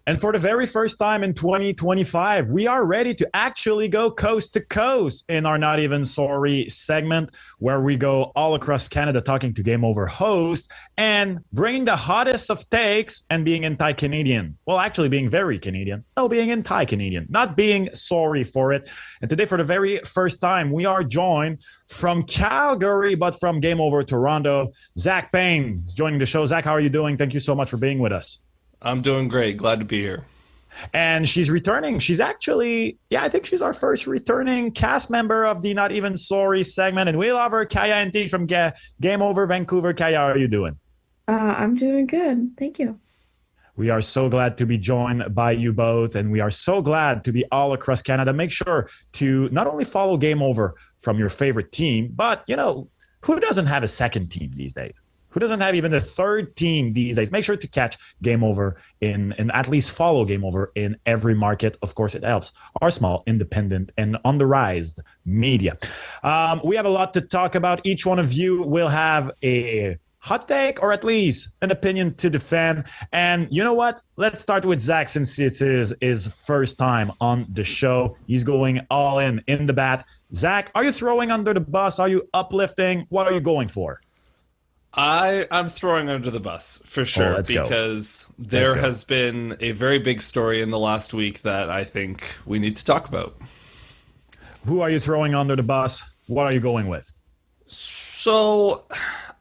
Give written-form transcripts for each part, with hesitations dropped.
And for the very first time in 2025, we are ready to actually go coast to coast in our Not Even Sorry segment, where we go all across Canada talking to Game Over hosts and bringing the hottest of takes and being anti Canadian. Well, actually, being very Canadian. No, being anti Canadian, not being sorry for it. And today, for the very first time, we are joined from Calgary, but from Game Over Toronto. Zach Payne is joining the show. Zach, how are you doing? Thank you so much for being with us. I'm doing great. Glad to be here. And she's returning. She's actually, I think she's our first returning cast member of the Not Even Sorry segment. And we love her, Kaya and T from Game Over Vancouver. Kaya, how are you doing? I'm doing good. Thank you. We are so glad to be joined by you both. And we are so glad to be all across Canada. Make sure to not only follow Game Over from your favorite team, but, who doesn't have a second team these days? Who doesn't have even a third team these days? Make sure to catch Game Over and at least follow Game Over in every market. Of course, it helps our small, independent, and on the rise media. We have a lot to talk about. Each one of you will have a hot take or at least an opinion to defend. And you know what? Let's start with Zach since it is his first time on the show. He's going all in the bat. Zach, are you throwing under the bus? Are you uplifting? What are you going for? I'm throwing under the bus for sure because there has been a very big story in the last week that I think we need to talk about. Who are you throwing under the bus? What are you going with? So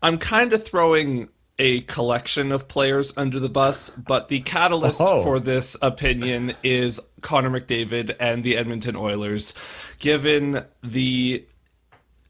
I'm kind of throwing a collection of players under the bus, but the catalyst for this opinion is Connor McDavid and the Edmonton Oilers, given the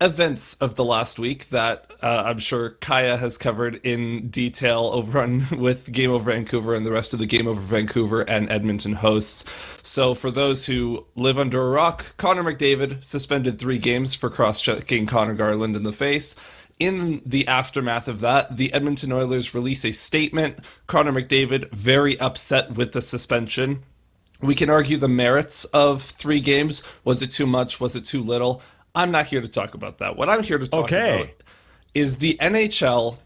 events of the last week that I'm sure Kaya has covered in detail over on with Game Over Vancouver and the rest of the Game Over Vancouver and Edmonton hosts. So for those who live under a rock, Connor McDavid suspended 3 games for cross-checking Conor Garland in the face. In the aftermath of that, the Edmonton Oilers release a statement. Connor McDavid very upset with the suspension. We can argue the merits of 3 games. Was it too much? Was it too little? I'm not here to talk about that. What I'm here to talk about is the NHL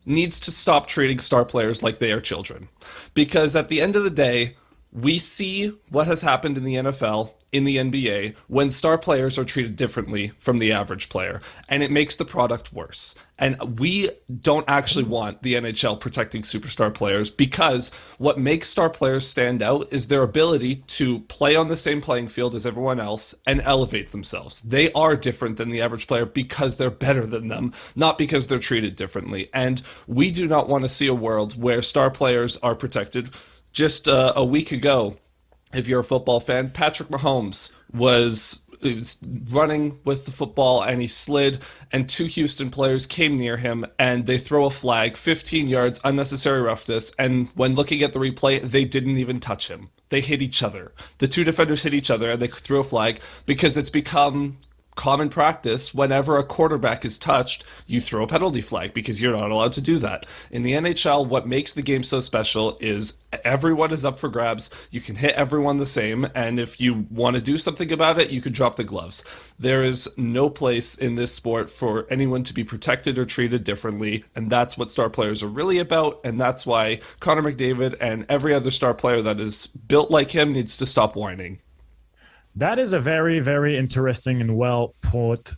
needs to stop treating star players like they are children. Because at the end of the day, we see what has happened in the NFL, in the NBA, when star players are treated differently from the average player, and it makes the product worse. And we don't actually want the NHL protecting superstar players because what makes star players stand out is their ability to play on the same playing field as everyone else and elevate themselves. They are different than the average player because they're better than them, not because they're treated differently. And we do not want to see a world where star players are protected. Just a week ago, if you're a football fan, Patrick Mahomes was running with the football and he slid, and 2 Houston players came near him and they throw a flag, 15 yards, unnecessary roughness, and when looking at the replay, they didn't even touch him. They hit each other. The 2 defenders hit each other and they threw a flag because it's become common practice whenever a quarterback is touched, you throw a penalty flag because you're not allowed to do that. In the NHL, what makes the game so special is everyone is up for grabs. You can hit everyone the same, and if you want to do something about it, you can drop the gloves. There is no place in this sport for anyone to be protected or treated differently, and that's what star players are really about, and that's why Connor McDavid and every other star player that is built like him needs to stop whining. That is a very, very interesting and well put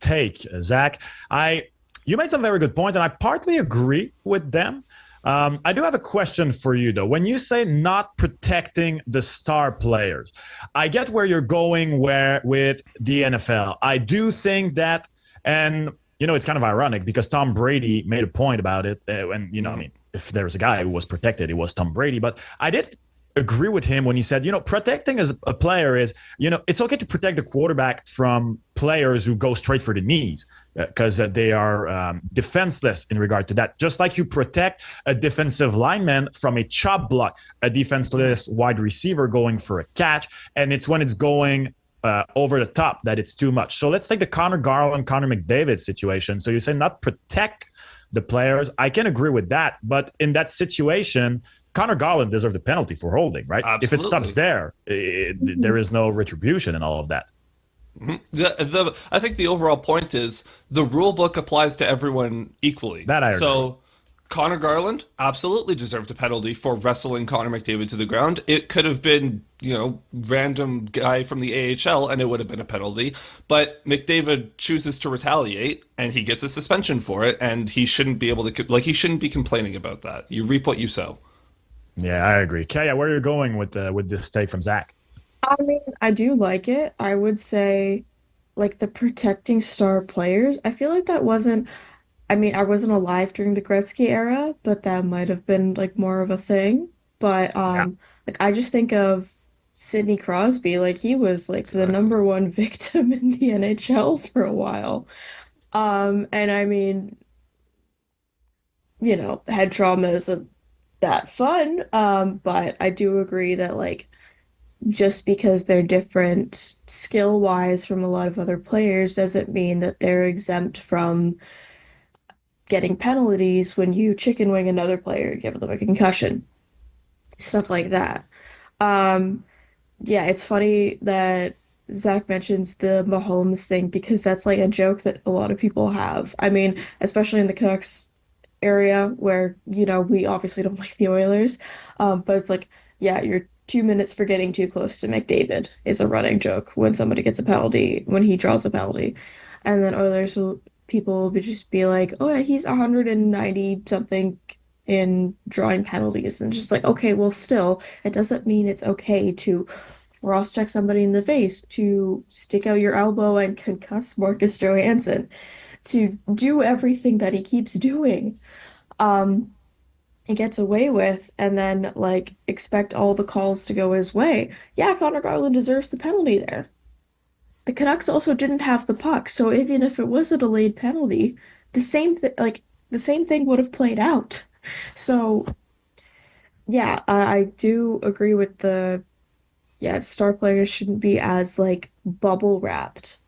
take, Zach. You made some very good points, and I partly agree with them. I do have a question for you, though. When you say not protecting the star players, I get where you're going with the NFL. I do think that, and, it's kind of ironic because Tom Brady made a point about it. If there was a guy who was protected, it was Tom Brady. But I did agree with him when he said, protecting as a player is, it's okay to protect the quarterback from players who go straight for the knees because they are defenseless in regard to that. Just like you protect a defensive lineman from a chop block, a defenseless wide receiver going for a catch, and it's when it's going over the top that it's too much. So let's take the Conor Garland, Connor McDavid situation. So you say not protect the players. I can agree with that. But in that situation, Conor Garland deserved the penalty for holding, right? Absolutely. If it stops there, there is no retribution and all of that. I think the overall point is the rule book applies to everyone equally. That I agree. So Connor Garland absolutely deserved a penalty for wrestling Connor McDavid to the ground. It could have been, random guy from the AHL and it would have been a penalty. But McDavid chooses to retaliate and he gets a suspension for it. And he shouldn't be able to, he shouldn't be complaining about that. You reap what you sow. Yeah, I agree. Kaya, where are you going with this take from Zach? I mean, I do like it. I would say, like, the protecting star players. I feel like that wasn't, I mean, I wasn't alive during the Gretzky era, but that might have been like more of a thing. But Yeah, like I just think of Sidney Crosby, like he was like the Exactly. number one victim in the NHL for a while. And I mean, head trauma isn't that fun. But I do agree that like just because they're different skill wise from a lot of other players doesn't mean that they're exempt from getting penalties when you chicken wing another player and give them a concussion, stuff like that. Um, yeah, it's funny that Zach mentions the Mahomes thing because that's like a joke that a lot of people have. I mean, especially in the Canucks area where, we obviously don't like the Oilers. But it's like, yeah, you're 2 minutes for getting too close to McDavid is a running joke when somebody gets a penalty, when he draws a penalty. And then people will just be like, oh yeah, he's 190 something in drawing penalties. And just like, okay, well, still, it doesn't mean it's okay to cross-check somebody in the face, to stick out your elbow and concuss Marcus Johansson, to do everything that he keeps doing. Um, he gets away with, and then like expect all the calls to go his way. Yeah, Connor Garland deserves the penalty there. The Canucks also didn't have the puck, so even if it was a delayed penalty, the same thing would have played out. So yeah, I do agree with star players shouldn't be as like bubble wrapped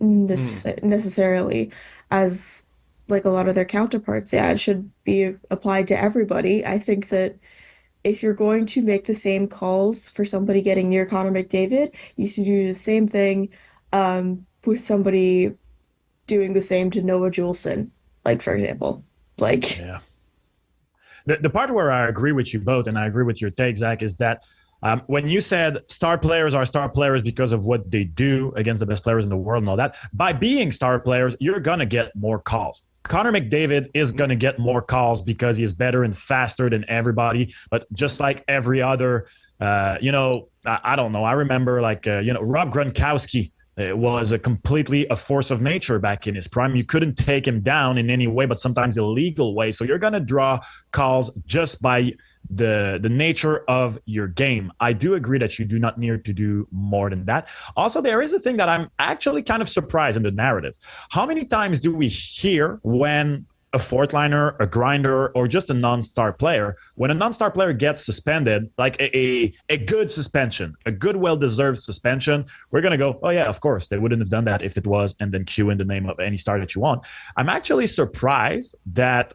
Mm. necessarily as like a lot of their counterparts. Yeah, it should be applied to everybody. I think that if you're going to make the same calls for somebody getting near Connor McDavid, you should do the same thing with somebody doing the same to Noah Juleson, like for example. Like, yeah. The part where I agree with you both, and I agree with your take, Zach, is that when you said star players are star players because of what they do against the best players in the world and all that, by being star players, you're going to get more calls. Connor McDavid is going to get more calls because he is better and faster than everybody. But just like every other, I don't know. I remember Rob Gronkowski. It was a completely a force of nature back in his prime. You couldn't take him down in any way, but sometimes illegal way. So you're gonna draw calls just by the nature of your game. I do agree that you do not need to do more than that. Also, there is a thing that I'm actually kind of surprised in the narrative. How many times do we hear when a fourth liner, a grinder, or just a non-star player, when a non-star player gets suspended, like a good suspension, a good, well-deserved suspension, we're going to go, oh, yeah, of course, they wouldn't have done that if it was, and then cue in the name of any star that you want. I'm actually surprised that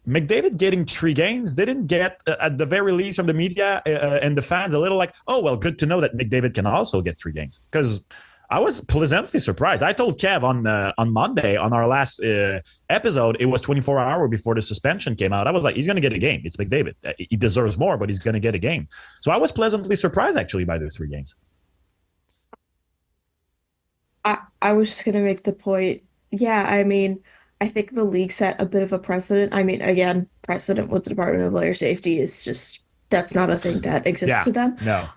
McDavid getting 3 games didn't get, at the very least, from the media and the fans, a little like, oh, well, good to know that McDavid can also get 3 games. Because I was pleasantly surprised. I told Kev on Monday on our last episode, it was 24 hours before the suspension came out. I was like, he's going to get a game. It's McDavid. He deserves more, but he's going to get a game. So I was pleasantly surprised actually by those 3 games. I was just gonna make the point. Yeah, I mean, I think the league set a bit of a precedent. I mean, again, precedent with the Department of Player Safety is just that's not a thing that exists Yeah, to them. no,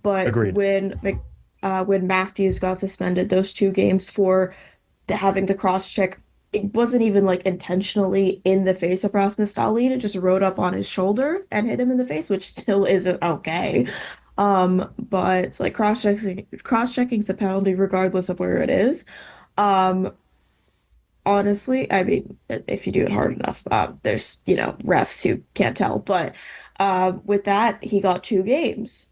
But agreed. when Matthews got suspended, those 2 games for having the cross check, it wasn't even like intentionally in the face of Rasmus Dahlin. It just rode up on his shoulder and hit him in the face, which still isn't okay. But like cross checking's a penalty regardless of where it is. Um, honestly, I mean, if you do it hard enough, there's, refs who can't tell. But with that, he got 2 games.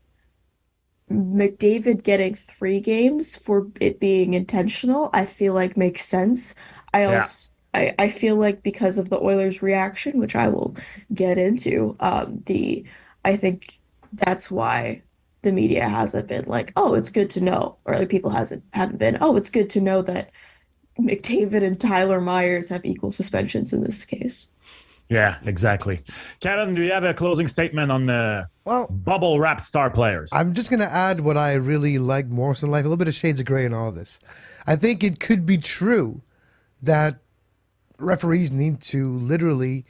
McDavid getting 3 games for it being intentional, I feel like makes sense. Yeah, I feel like because of the Oilers' reaction, which I will get into, I think that's why the media hasn't been like, oh, it's good to know, or like people haven't been, oh, it's good to know that McDavid and Tyler Myers have equal suspensions in this case. Yeah, exactly. Kevin, do you have a closing statement on the Well, bubble wrapped star players? I'm just going to add what I really like most in life, a little bit of shades of gray in all this. I think it could be true that referees need to literally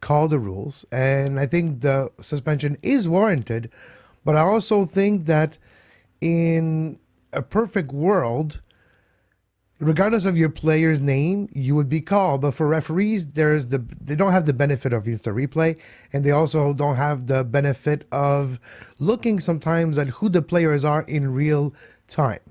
call the rules, and I think the suspension is warranted, but I also think that in a perfect world, regardless of your player's name, you would be called. But for referees, they don't have the benefit of instant replay, and they also don't have the benefit of looking sometimes at who the players are in real time.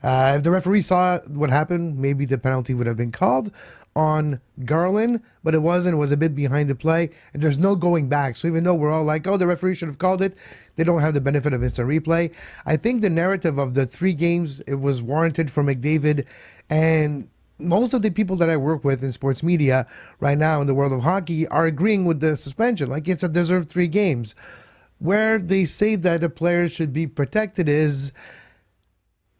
If the referee saw what happened, maybe the penalty would have been called on Garland, but it wasn't. It was a bit behind the play, and there's no going back. So even though we're all like, oh, the referee should have called it, they don't have the benefit of instant replay. I think the narrative of the 3 games, it was warranted for McDavid, and most of the people that I work with in sports media right now in the world of hockey are agreeing with the suspension. Like, it's a deserved 3 games. Where they say that a player should be protected is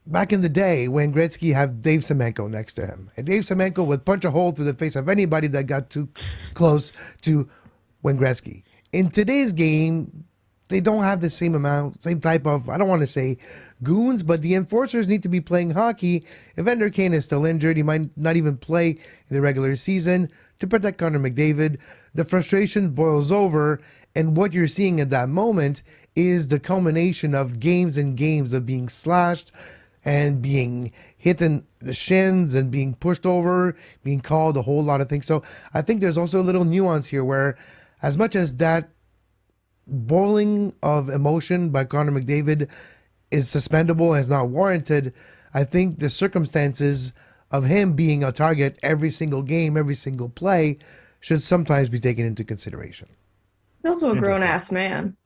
back in the day when Gretzky had Dave Semenko next to him. And Dave Semenko would punch a hole through the face of anybody that got too close to Wayne Gretzky. In today's game, they don't have the same type of, I don't want to say goons, but the enforcers need to be playing hockey. Evander Kane is still injured. He might not even play in the regular season to protect Connor McDavid. The frustration boils over, and what you're seeing at that moment is the culmination of games and games of being slashed and being hit in the shins and being pushed over, being called a whole lot of things. So I think there's also a little nuance here where, as much as that boiling of emotion by Connor McDavid is suspendable and is not warranted, I think the circumstances of him being a target every single game, every single play, should sometimes be taken into consideration. He's also a grown-ass man.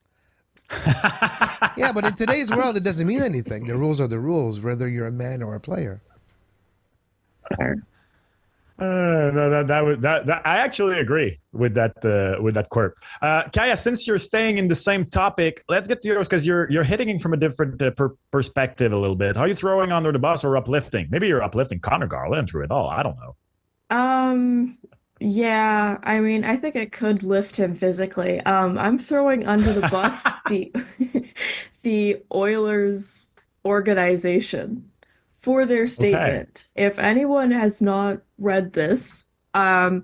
Yeah, but in today's world, it doesn't mean anything. The rules are the rules, whether you're a man or a player. I actually agree with that quirk. Kaya, since you're staying in the same topic, let's get to yours because you're hitting from a different perspective a little bit. Are you throwing under the bus or uplifting? Maybe you're uplifting Connor Garland through it all. I don't know. Yeah, I mean, I think it could lift him physically. I'm throwing under the bus the the Oilers organization for their statement. If anyone has not read this, I'm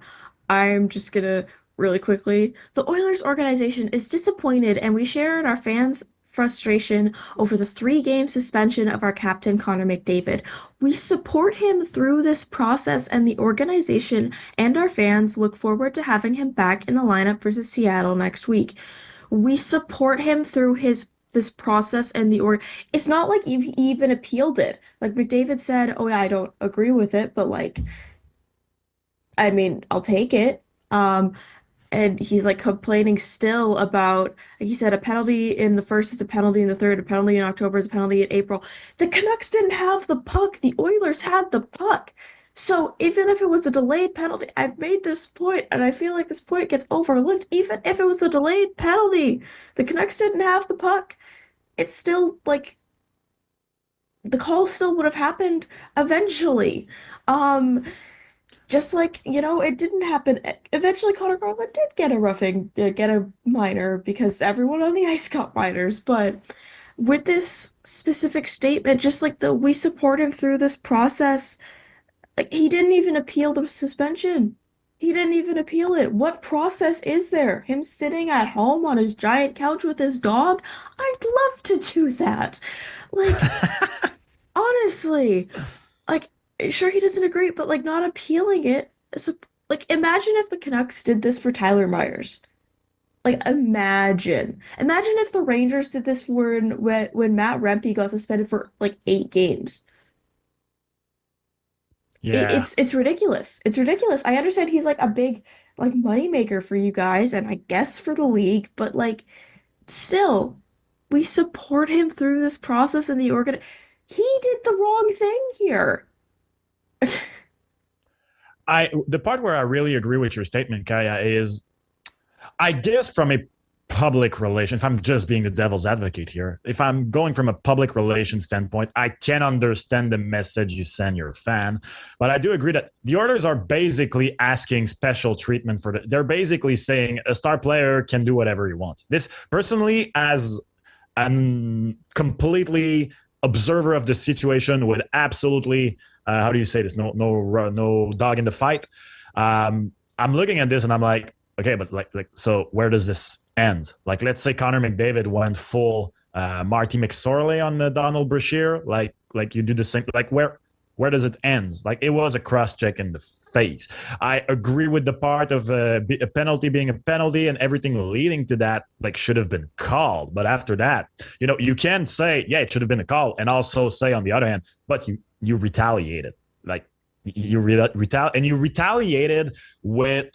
just gonna really quickly. The Oilers organization is disappointed, and we share in our fans' frustration over the 3-game suspension of our captain, Connor McDavid. We support him through this process, and the organization and our fans look forward to having him back in the lineup versus Seattle next week. We support him through this process and it's not like he even appealed it. Like McDavid said, "Oh yeah, I don't agree with it, but like I mean, I'll take it." And he's like complaining still about, like he said, a penalty in the first is a penalty in the third, a penalty in October is a penalty in April. The Canucks didn't have the puck. The Oilers had the puck. So even if it was a delayed penalty, I've made this point, and I feel like this point gets overlooked. Even if it was a delayed penalty, the Canucks didn't have the puck. It's still like the call still would have happened eventually. Just like, it didn't happen. Eventually, Connor Garland did get a roughing, get a minor because everyone on the ice got minors. But with this specific statement, just like we support him through this process, like he didn't even appeal the suspension. He didn't even appeal it. What process is there? Him sitting at home on his giant couch with his dog? I'd love to do that. Like, honestly, like, sure, he doesn't agree, but like not appealing it. So, like, imagine if the Canucks did this for Tyler Myers. Like, imagine if the Rangers did this when Matt Rempe got suspended for like 8 games. Yeah, It's ridiculous. It's ridiculous. I understand he's like a big like moneymaker for you guys, and I guess for the league, but like, still, we support him through this process, and he did the wrong thing here. The part where I really agree with your statement, Kaya, is I guess from a public relations, if I'm just being the devil's advocate here, if I'm going from a public relations standpoint, I can understand the message you send your fan. But I do agree that the Oilers are basically asking special treatment for they're basically saying a star player can do whatever he wants. This personally, as I'm completely observer of the situation with absolutely how do you say this? No dog in the fight. I'm looking at this and I'm like, okay, but so where does this end? Like, let's say Connor McDavid went full Marty McSorley on the Donald Brashear. Like you do the same. Like where does it end? Like it was a cross check in the face. I agree with the part of a penalty being a penalty and everything leading to that like should have been called. But after that, you can say, yeah, it should have been a call, and also say on the other hand, but you retaliated. Like you retaliated with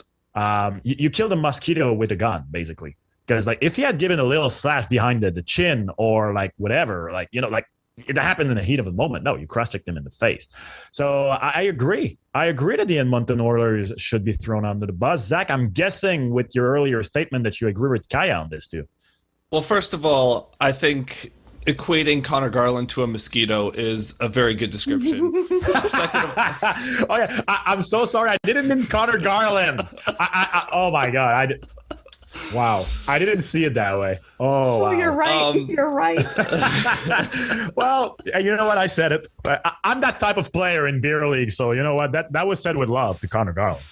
you killed a mosquito with a gun, basically. Because like if he had given a little slash behind the chin or like whatever, like like it happened in the heat of the moment. No, you cross-checked him in the face. So I agree. I agree that the Edmonton Oilers should be thrown under the bus. Zach, I'm guessing with your earlier statement that you agree with Kaya on this too. Well, first of all, I think equating Connor Garland to a mosquito is a very good description. Oh yeah, I'm so sorry. I didn't mean Connor Garland. Oh my god. Wow, I didn't see it that way. Oh, wow. You're right. You're right. Well, you know what? I said it. I'm that type of player in beer league, so you know what? That was said with love to Connor Garland.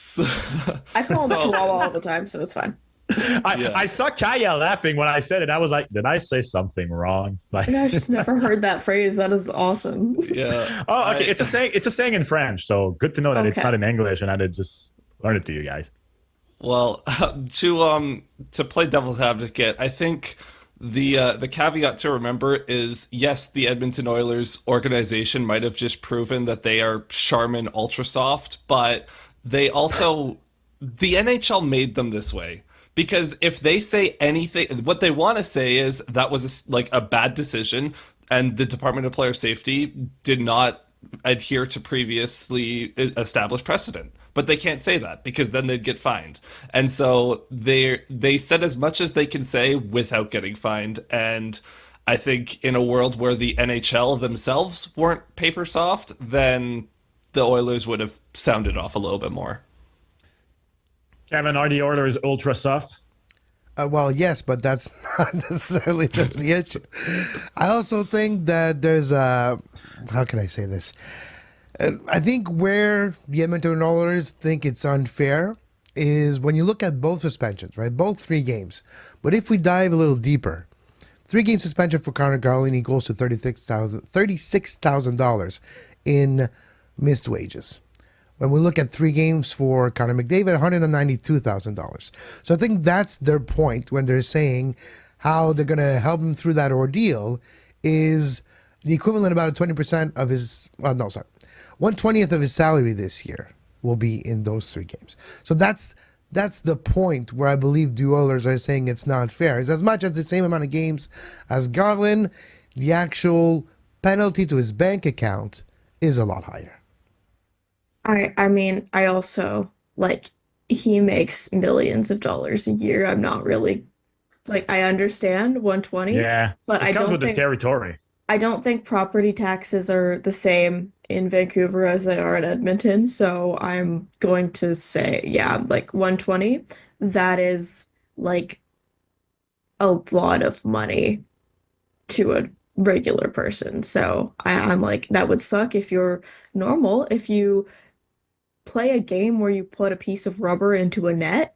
I call him Chihuahua all the time, so it's fine. I saw Kaya laughing when I said it. I was like, did I say something wrong? Like, I've just never heard that phrase. That is awesome. Yeah. Oh, okay. It's a saying. It's a saying in French. So good to know that it's not in English, and I did just learn it to you guys. Well, to play devil's advocate, I think the caveat to remember is yes, the Edmonton Oilers organization might have just proven that they are Charmin Ultra Soft, but they also the NHL made them this way. Because if they say anything, what they want to say is that was a bad decision, and the Department of Player Safety did not adhere to previously established precedent. But they can't say that because then they'd get fined. And so they said as much as they can say without getting fined. And I think in a world where the NHL themselves weren't paper soft, then the Oilers would have sounded off a little bit more. Kevin, are the Oilers ultra soft? Well, yes, but that's not necessarily just the issue. I also think that there's how can I say this? I think where the Edmonton Oilers think it's unfair is when you look at both suspensions, right? Both 3 games. But if we dive a little deeper, 3-game suspension for Connor Garland equals to $36,000 in missed wages. When we look at 3 games for Connor McDavid, $192,000. So I think that's their point when they're saying how they're going to help him through that ordeal is the equivalent about 20% of his, 1/20th of his salary this year will be in those 3 games. So that's the point where I believe the Oilers are saying it's not fair. It's as much as the same amount of games as Garland, the actual penalty to his bank account is a lot higher. I mean, I also he makes millions of dollars a year. I'm not really I understand 120. Yeah, but it comes with the territory. I don't think property taxes are the same in Vancouver as they are in Edmonton. So I'm going to say, yeah, 120. That is a lot of money to a regular person. So I'm that would suck if you're normal. If you play a game where you put a piece of rubber into a net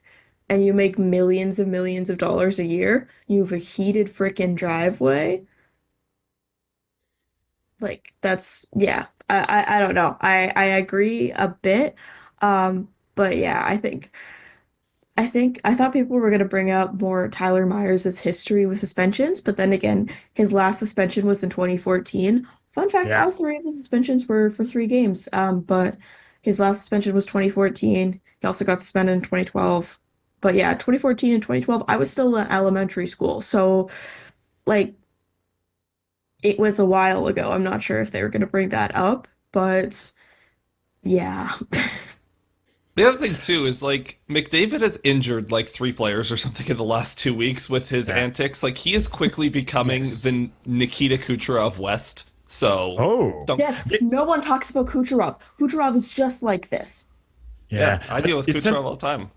and you make millions and millions of dollars a year, you have a heated freaking driveway. That's yeah. I don't know. I agree a bit. But yeah, I thought people were gonna bring up more Tyler Myers' history with suspensions, but then again, his last suspension was in 2014. Fun fact, all 3 of the suspensions were for 3 games. But his last suspension was 2014. He also got suspended in 2012. But yeah, 2014 and 2012, I was still in elementary school. So it was a while ago. I'm not sure if they were going to bring that up, but yeah. The other thing too is like McDavid has injured like 3 players or something in the last 2 weeks with his Yeah. antics. Like he is quickly becoming Yes. the Nikita Kucherov of West. So Oh, don't. Yes, no one talks about Kucherov. Kucherov is just like this. Yeah, yeah. I deal with It's Kucherov all the time.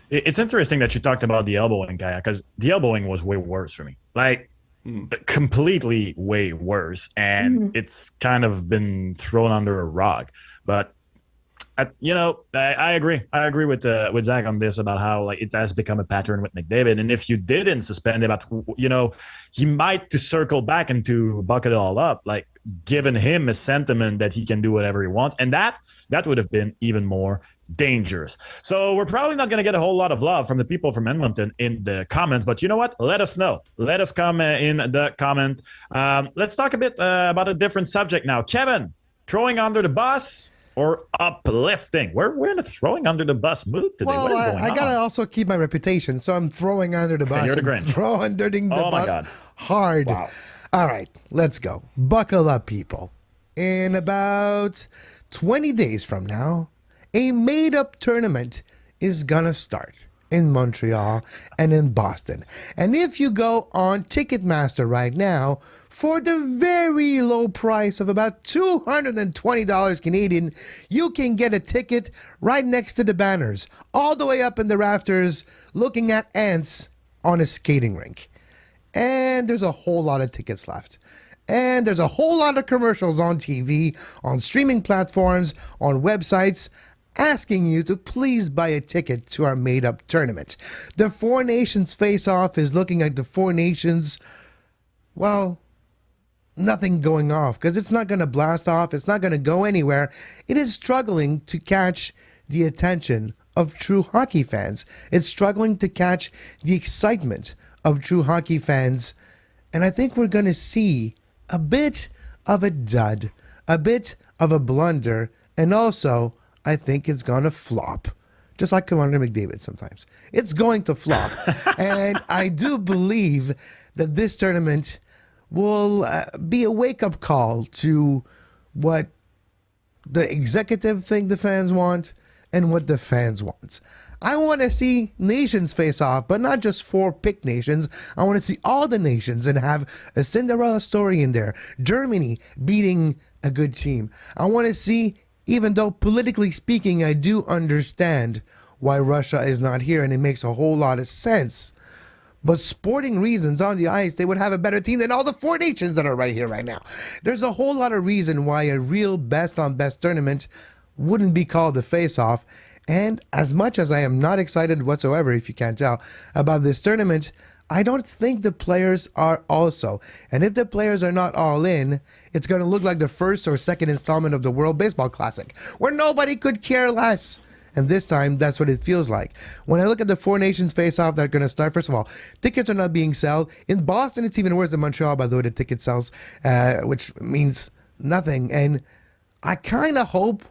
it's interesting that you talked about the elbowing guy because the elbowing was way worse for me. Like completely way worse, and Mhm. it's kind of been thrown under a rug. But I agree. I agree with Zach on this about how like it has become a pattern with McDavid. And if you didn't suspend him, he might to circle back and to bucket it all up, like giving him a sentiment that he can do whatever he wants, and that would have been even more dangerous. So we're probably not going to get a whole lot of love from the people from Edmonton in the comments, but you know what? Let us know. Let us come in the comment. Let's talk a bit about a different subject now. Kevin, throwing under the bus or uplifting? We're in a throwing under the bus mood today. Well, What is going I on? gotta also keep my reputation, so I'm throwing under the bus. you're the and Grinch. throw under the Oh my bus God. hard. Wow. All right, let's go. Buckle up, people. In about 20 days from now, a made-up tournament is gonna start in Montreal and in Boston. And if you go on Ticketmaster right now, for the very low price of about $220 Canadian, you can get a ticket right next to the banners, all the way up in the rafters, looking at ants on a skating rink. And there's a whole lot of tickets left. And there's a whole lot of commercials on TV, on streaming platforms, on websites, asking you to please buy a ticket to our made-up tournament. The Four Nations Face-Off is looking at the Four Nations, well, nothing going off, because it's not going to blast off, it's not going to go anywhere. It is struggling to catch the attention of true hockey fans. It's struggling to catch the excitement of true hockey fans. And I think we're going to see a bit of a dud, a bit of a blunder, and also I think it's going to flop. Just like Connor McDavid sometimes. It's going to flop. And I do believe that this tournament will be a wake-up call to what the executive think the fans want and what the fans want. I want to see nations face off, but not just 4 pick nations. I want to see all the nations and have a Cinderella story in there. Germany beating a good team. I want to see, even though politically speaking, I do understand why Russia is not here, and it makes a whole lot of sense. But sporting reasons on the ice, they would have a better team than all the 4 nations that are right here right now. There's a whole lot of reason why a real best-on-best tournament wouldn't be called the face-off. And as much as I am not excited whatsoever, if you can't tell, about this tournament, I don't think the players are also. And if the players are not all in, it's going to look like the first or second installment of the World Baseball Classic, where nobody could care less. And this time, that's what it feels like. When I look at the 4 nations face-off that are going to start, first of all, tickets are not being sold. In Boston, it's even worse than Montreal, by the way, the ticket sales, which means nothing. And I kind of hope,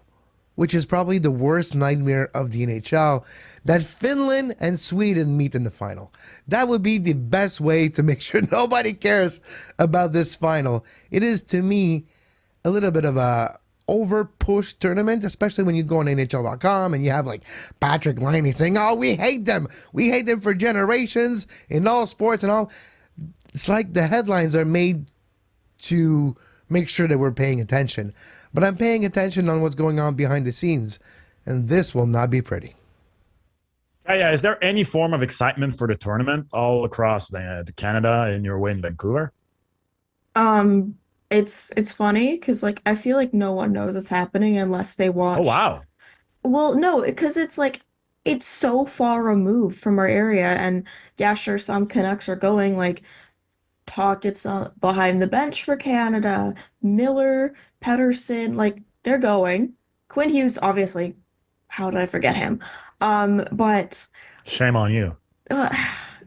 which is probably the worst nightmare of the NHL, that Finland and Sweden meet in the final. That would be the best way to make sure nobody cares about this final. It is, to me, a little bit of a over-push tournament, especially when you go on NHL.com and you have like Patrick Liney saying, oh, we hate them. We hate them for generations in all sports and all. It's like the headlines are made to make sure that we're paying attention. But I'm paying attention on what's going on behind the scenes, and this will not be pretty. Yeah. Is there any form of excitement for the tournament all across the Canada and your way in Vancouver? Um, it's funny because like I feel like no one knows it's happening unless they Oh watch. wow. Well, no, because it's like it's so far removed from our area, and yeah, sure, some Canucks are going like talk. It's behind the bench for Canada. Miller, Pedersen, like they're going. Quinn Hughes, obviously. How did I forget him? But Shame on you. uh,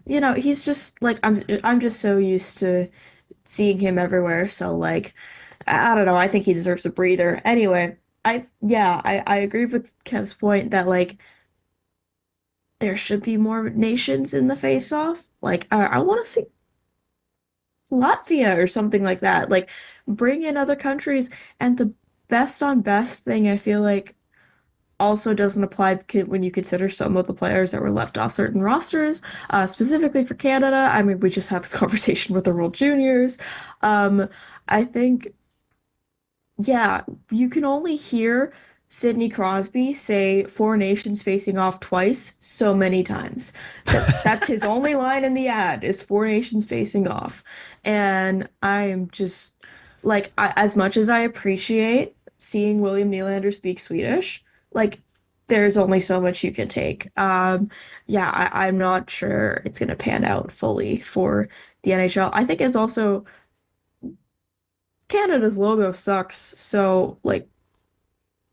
he's just like I'm just so used to seeing him everywhere. So like, I don't know. I think he deserves a breather. Anyway, I agree with Kev's point that like there should be more nations in the face-off. Like I want to see Latvia or something like that. Like bring in other countries. And the best on best thing I feel like also doesn't apply when you consider some of the players that were left off certain rosters, specifically for Canada. I mean, we just had this conversation with the World Juniors. I think, yeah, you can only hear Sidney Crosby say four nations facing off twice so many times. That's his only line in the ad is four nations facing off. And I am just like, as much as I appreciate seeing William Nylander speak Swedish, like there's only so much you can take. Yeah, I'm not sure it's going to pan out fully for the NHL. I think it's also Canada's logo sucks, so like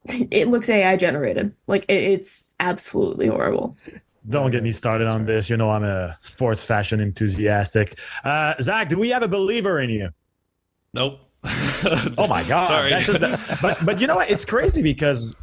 it looks AI generated. Like it's absolutely horrible. Don't get me started on this. You know I'm a sports fashion enthusiastic. Zach, do we have a believer in you? Nope. Oh my God. Sorry. But you know what? It's crazy because,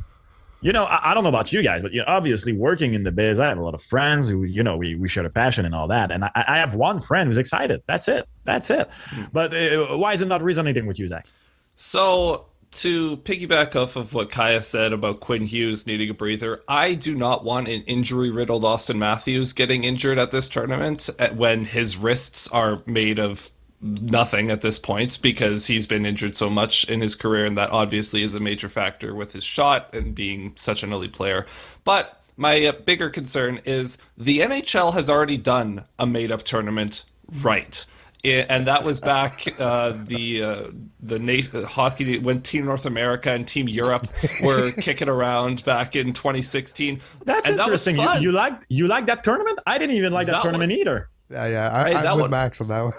you know, I don't know about you guys, but you know, obviously working in the biz, I have a lot of friends who, you know, we share a passion and all that. And I have one friend who's excited. That's it. But why is it not resonating with you, Zach? So to piggyback off of what Kaya said about Quinn Hughes needing a breather, I do not want an injury-riddled Austin Matthews getting injured at this tournament when his wrists are made of nothing at this point because he's been injured so much in his career, and that obviously is a major factor with his shot and being such an elite player. But my bigger concern is the NHL has already done a made-up tournament right. And that was back the hockey when Team North America and Team Europe were kicking around back in 2016. That's and interesting. That was fun. You like that tournament? I didn't even like that tournament either. I'm with Max on that one.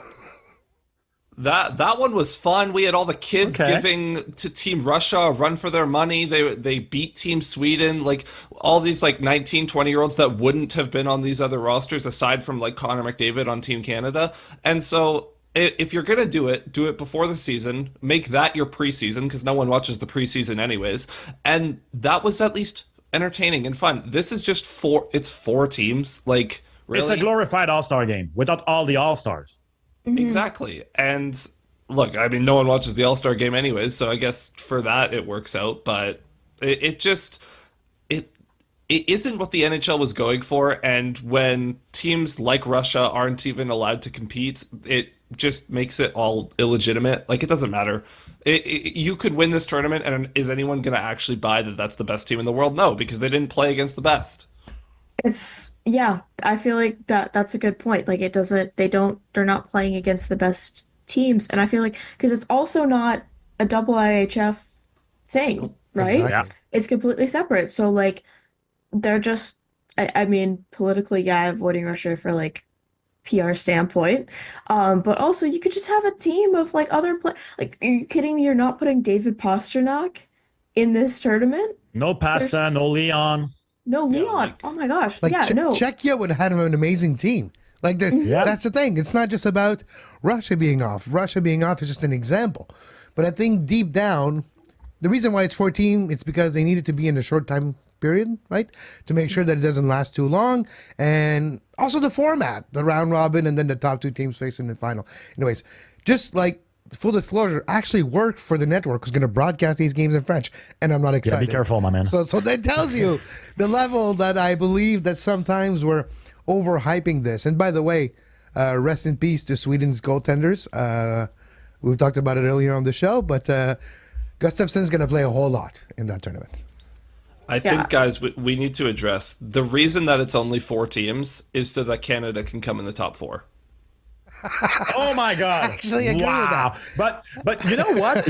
That one was fun. We had all the kids giving to Team Russia a run for their money. They beat Team Sweden, like all these like 19, 20-year-olds that wouldn't have been on these other rosters aside from like Connor McDavid on Team Canada. And so if you're going to do it before the season. Make that your preseason because no one watches the preseason anyways. And that was at least entertaining and fun. This is just it's four teams. Like really? It's a glorified all-star game without all the all-stars. Exactly. And look, I mean, no one watches the All-Star game anyways, so I guess for that it works out, but it isn't what the NHL was going for, and when teams like Russia aren't even allowed to compete, it just makes it all illegitimate. Like, it doesn't matter. You could win this tournament, and is anyone going to actually buy that that's the best team in the world? No, because they didn't play against the best. I feel like that's a good point. Like they're not playing against the best teams. And I feel like, because it's also not a double IHF thing, right? Exactly. Yeah. It's completely separate. So like, they're just, I mean, politically, yeah, I'm avoiding Russia for like PR standpoint. But also you could just have a team of like like, are you kidding me? You're not putting David Pastrnak in this tournament? No Pasta, There's- no Leon. No, Yeah, Leon. like- Oh my gosh. Like Yeah, no. Czechia would have had an amazing team. Like that's the thing. It's not just about Russia being off. Russia being off is just an example. But I think deep down, the reason why it's 14, it's because they need it to be in a short time period, right? To make sure that it doesn't last too long. And also the format, the round robin, and then the top two teams facing in the final. Anyways, just like full disclosure, actually worked for the network who's going to broadcast these games in French, and I'm not excited. Yeah, be careful, my man. So that tells you the level that I believe that sometimes we're overhyping this. And by the way, rest in peace to Sweden's goaltenders. We've talked about it earlier on the show, but Gustafsson's going to play a whole lot in that tournament. I think, guys, we need to address the reason that it's only four teams is so that Canada can come in the top four. Oh my God! Actually, I agree with that. But you know what?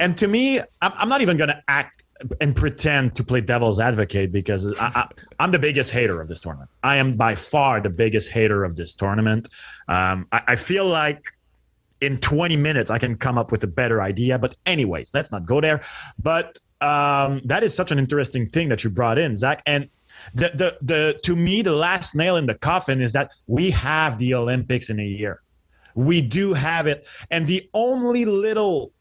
And to me, I'm not even going to act and pretend to play devil's advocate because I'm the biggest hater of this tournament. I am by far the biggest hater of this tournament. I feel like in 20 minutes I can come up with a better idea. But anyways, let's not go there. But that is such an interesting thing that you brought in, Zach. And to me, the last nail in the coffin is that we have the Olympics in a year. We do have it. And the only little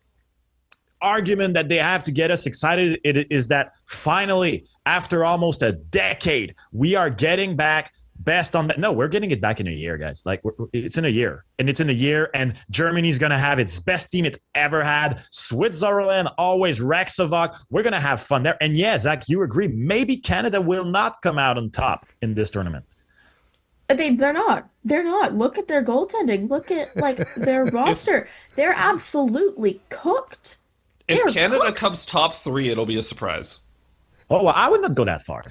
argument that they have to get us excited is that finally, after almost a decade, we are getting back best on that. No, we're getting it back in a year, guys. Like it's in a year, and it's in a year, and Germany's gonna have its best team it ever had. Switzerland always Raksavok. We're gonna have fun there. And yeah, Zach, you agree? Maybe Canada will not come out on top in this tournament. They're not. They're not. Look at their goaltending. Look at like their roster. They're absolutely cooked. If They're Canada cooked. comes top 3, it'll be a surprise. Oh, well, I would not go that far.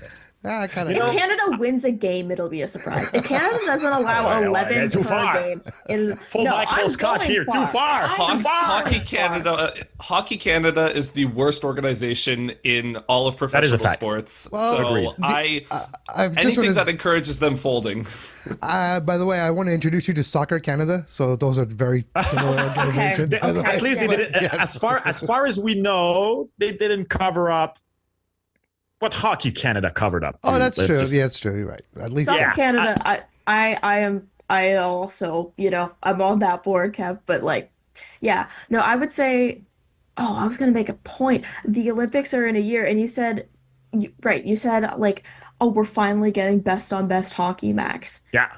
If Canada wins a game, it'll be a surprise. If Canada doesn't allow 11 too per far. game, Full Michael Scott here. Too far. Hockey Canada is the worst organization in all of professional sports. Agreed. Anything that encourages them folding. By the way, I want to introduce you to Soccer Canada. So those are very similar organizations. Okay. At least they didn't. Yes. As far as we know, they didn't cover up what Hockey Canada covered up. Oh, that's true. Yeah, that's true. You're right. At least Soccer Canada, I also, I'm on that board, Kev, but like, yeah, no, I would say, I was going to make a point. The Olympics are in a year, and you said like, we're finally getting best on best hockey, Max. Yeah.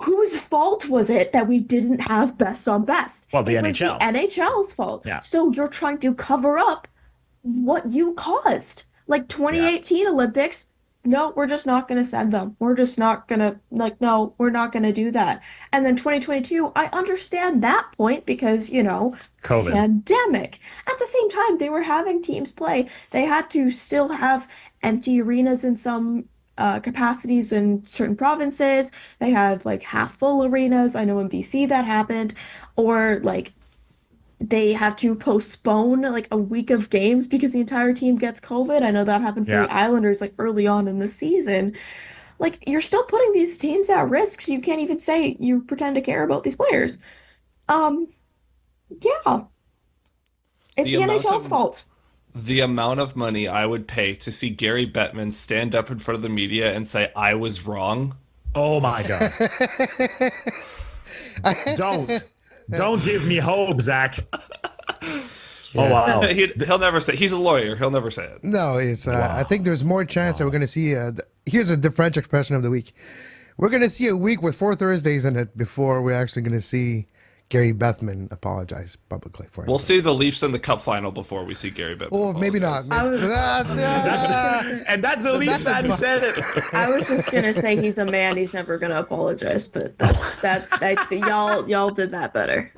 Whose fault was it that we didn't have best on best? Well, the It was NHL. the NHL's fault. Yeah. So you're trying to cover up what you caused. Like 2018 Olympics, no, we're just not going to send them. We're just not going to, no, we're not going to do that. And then 2022, I understand that point because, COVID. pandemic. At the same time, they were having teams play. They had to still have empty arenas in some capacities in certain provinces. They had like half full arenas. I know in BC that happened. Or like they have to postpone like a week of games because the entire team gets COVID. I know that happened for the Islanders like early on in the season. Like you're still putting these teams at risk, so you can't even say you pretend to care about these players. Yeah. It's the NHL's fault. The amount of money I would pay to see Gary Bettman stand up in front of the media and say, I was wrong. Oh my God. Don't give me hope, Zach. Oh wow. He'll never say. He's a lawyer. He'll never say it. No, it's. I think there's more chance that we're going to see. Here's the French expression of the week. We're going to see a week with 4 Thursdays in it before we're actually going to see Gary Bettman apologize publicly for it. We'll see the Leafs in the Cup final before we see Gary Bettman. Well, maybe not. And that's the Leafs fan who said it. I was just gonna say he's a man. He's never gonna apologize. But that y'all did that better.